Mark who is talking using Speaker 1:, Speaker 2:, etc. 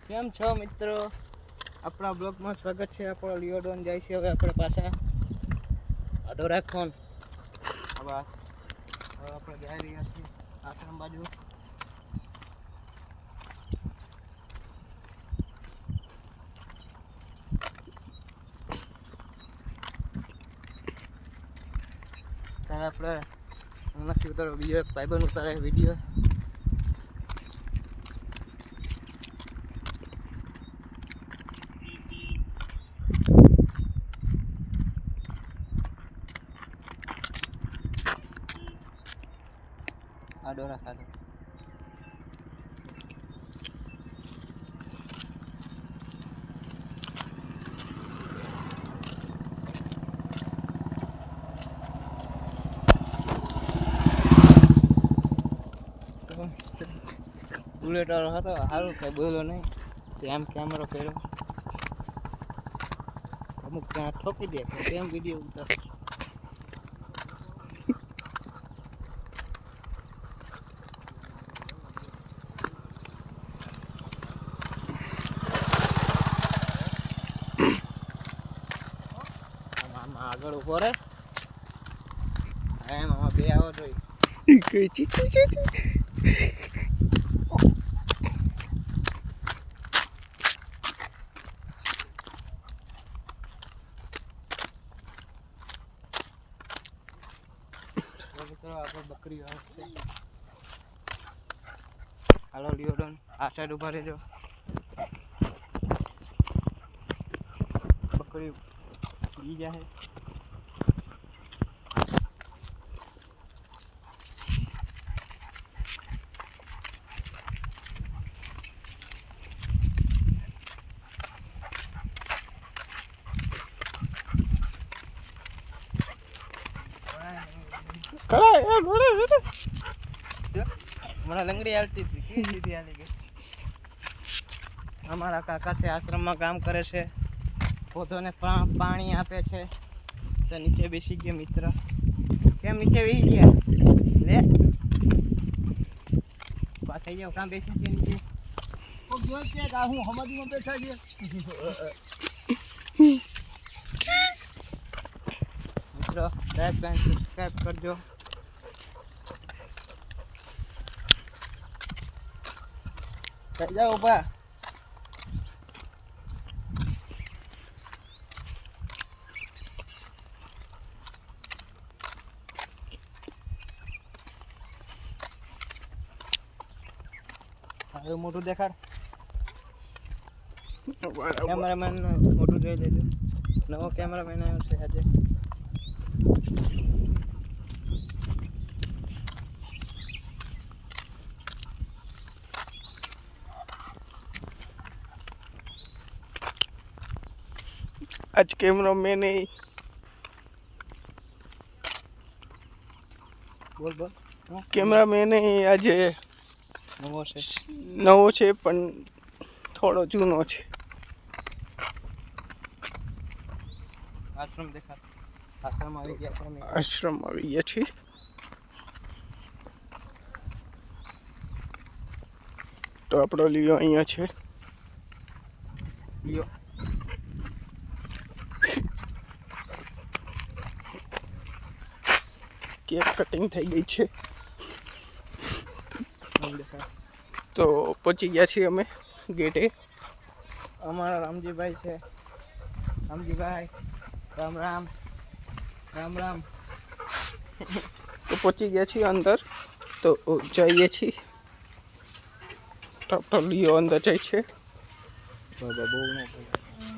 Speaker 1: કેમ છો મિત્રો? આપણા બ્લોગમાં સ્વાગત છે. આપણો લિયોડોન જાય છે હવે આપણે પાછા આડો રાખોન બસ હવે આપણે જઈ રહ્યા છીએ આશ્રમ બાજુ. ત્યારે આપણે નથી ઉતારો બીજો એક ભાઈબંધ ઉતારે વિડીયો. આડો રાખો બુલેટ વાળો હતો સારું કઈ બોલો નહીં એમ કેમેરો કર્યો અમુક ત્યાં ઠોકી દે કેમ વિડીયો ઉતાર. આગળ ઉભો રે એમ આમાં બે આવો જોઈએ મિત્રો આપણે બકરી આવશે. હાલો લિયોડોન આ સાઈડ ઉભા રહેજો. બકરી બી જાય મને લંગડી હાલતી હતી સીધી હાલી ગઈ. અમારા કાકા છે આશ્રમમાં કામ કરે છે, પૌધોને પાણી આપે છે. તો નીચે બેસી ગયા મિત્ર. કેમ નીચે બેસી ગયા લે બા થઈ જાવ કામ બેસી ગયા નીચે હું હમાદીમાં બેઠા છે. મિત્રો લાઈક અને સબસ્ક્રાઇબ કરજો. થઈ જાઓ ઉભા. મોટું દેખાડ કેમેરામેન મોટું જોઈ લેજો. નવો કેમેરામેન આવ્યો છે આજે.
Speaker 2: आज कैमरा मैन नहीं
Speaker 1: બોલ બોલ
Speaker 2: कैमरा मैन नहीं आज नवो छे पण थोड़ो जूनो छे.
Speaker 1: આશ્રમ દેખા આશ્રમ આવી ગયા છે.
Speaker 2: आश्रम આવી ગયા છે. તો આપણો લિયો અહીંયા છે.
Speaker 1: લિયો
Speaker 2: केक कटिंग થઈ ગઈ છે. તો પહોંચી ગયા છીએ અમે ગેટે.
Speaker 1: અમારા રામજીભાઈ છે. રામજીભાઈ રામ રામ રામ રામ.
Speaker 2: તો પહોંચી ગયા છીએ અંદર. તો જઈએ છીએ. તો લિયો અંદર જાય છે.
Speaker 1: બહુ